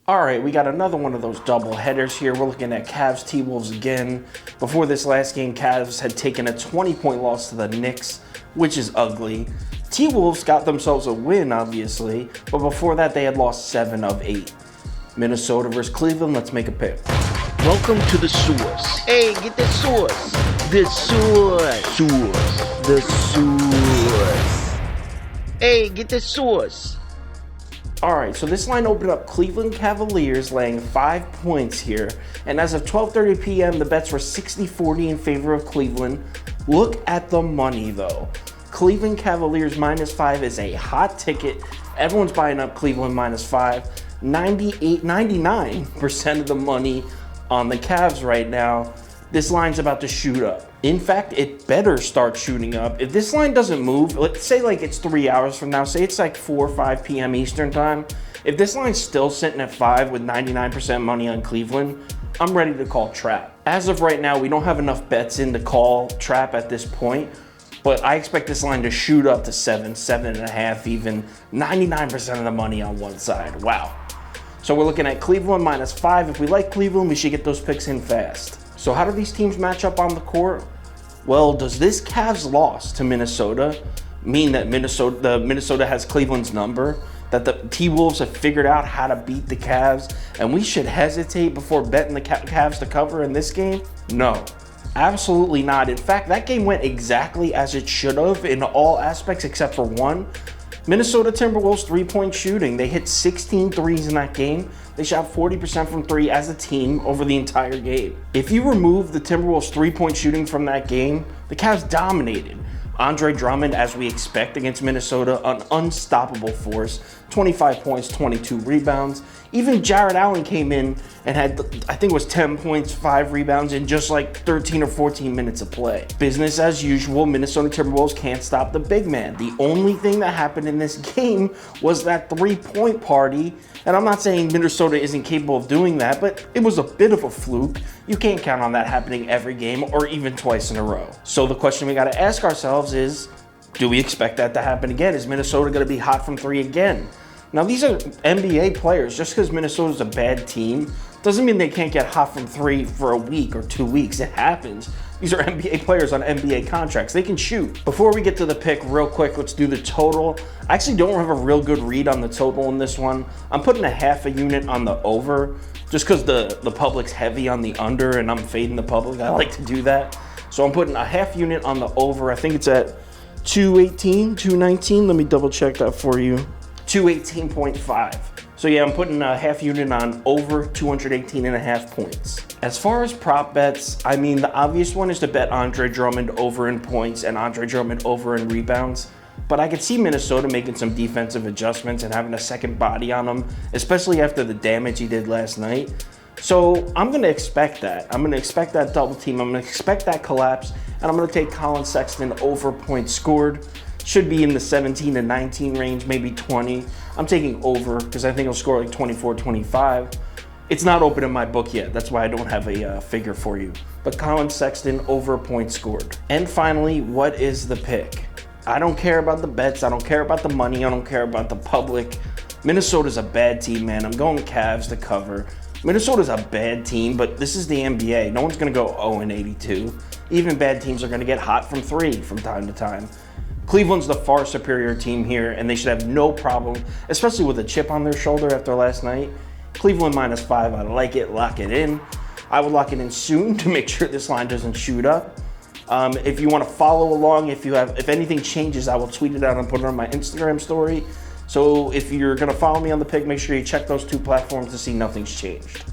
All right, we got another one of those double headers here. We're looking at Cavs T-Wolves again. Before this last game, Cavs had taken a 20-point loss to the Knicks, which is ugly. T-Wolves got themselves a win, obviously, but before that, they had lost 7 of 8. Minnesota versus Cleveland, let's make a pick. Welcome to the source. Hey, get the source. The source. The source. Hey, get the source. All right, so this line opened up Cleveland Cavaliers laying 5 points here. And as of 12:30 p.m., the bets were 60-40 in favor of Cleveland. Look at the money, though. Cleveland Cavaliers -5 is a hot ticket. Everyone's buying up Cleveland -5. 99% of the money on the Cavs right now. This line's about to shoot up. In fact, it better start shooting up. If this line doesn't move, let's say like it's 3 hours from now, say it's like 4 or 5 p.m. Eastern time. If this line's still sitting at 5 with 99% money on Cleveland, I'm ready to call trap. As of right now, we don't have enough bets in to call trap at this point, but I expect this line to shoot up to 7, 7.5 even, 99% of the money on one side. Wow. So we're looking at Cleveland -5. If we like Cleveland, we should get those picks in fast. So how do these teams match up on the court? Well, does this Cavs loss to Minnesota mean that Minnesota has Cleveland's number? That the T-Wolves have figured out how to beat the Cavs and we should hesitate before betting the Cavs to cover in this game? No, absolutely not. In fact, that game went exactly as it should have in all aspects except for one. Minnesota Timberwolves 3-point shooting. They hit 16 threes in that game. They shot 40% from 3 as a team over the entire game. If you remove the Timberwolves 3-point shooting from that game, the Cavs dominated. Andre Drummond, as we expect against Minnesota, an unstoppable force. 25 points, 22 rebounds. Even Jared Allen came in and had, I think it was 10 points, 5 rebounds in just like 13 or 14 minutes of play. Business as usual, Minnesota Timberwolves can't stop the big man. The only thing that happened in this game was that 3-point party. And I'm not saying Minnesota isn't capable of doing that, but it was a bit of a fluke. You can't count on that happening every game or even twice in a row. So the question we got to ask ourselves is, do we expect that to happen again? Is Minnesota going to be hot from 3 again? Now, these are NBA players. Just because Minnesota's a bad team doesn't mean they can't get hot from 3 for a week or 2 weeks. It happens. These are NBA players on NBA contracts. They can shoot. Before we get to the pick, real quick, let's do the total. I actually don't have a real good read on the total in this one. I'm putting a half a unit on the over just because the public's heavy on the under and I'm fading the public. I like to do that. So I'm putting a half unit on the over. I think it's at 218, 219. Let me double check that for you. 218.5. So yeah, I'm putting a half unit on over 218.5 points. As far as prop bets, I mean, the obvious one is to bet Andre Drummond over in points and Andre Drummond over in rebounds. But I could see Minnesota making some defensive adjustments and having a second body on him, especially after the damage he did last night. So I'm going to expect that. I'm going to expect that double team. I'm going to expect that collapse. And I'm going to take Colin Sexton over points scored. Should be in the 17 to 19 range, maybe 20. I'm taking over because I think he'll score like 24, 25. It's not open in my book yet. That's why I don't have a figure for you. But Colin Sexton over points scored. And finally, what is the pick? I don't care about the bets. I don't care about the money. I don't care about the public. Minnesota's a bad team, man. I'm going Cavs to cover. Minnesota's a bad team, but this is the NBA. No one's going to go 0-82. Even bad teams are going to get hot from 3 from time to time. Cleveland's the far superior team here, and they should have no problem, especially with a chip on their shoulder after last night. Cleveland -5, I like it, lock it in. I would lock it in soon to make sure this line doesn't shoot up. If you want to follow along, if anything changes, I will tweet it out and put it on my Instagram story. So if you're going to follow me on the pick, make sure you check those 2 platforms to see nothing's changed.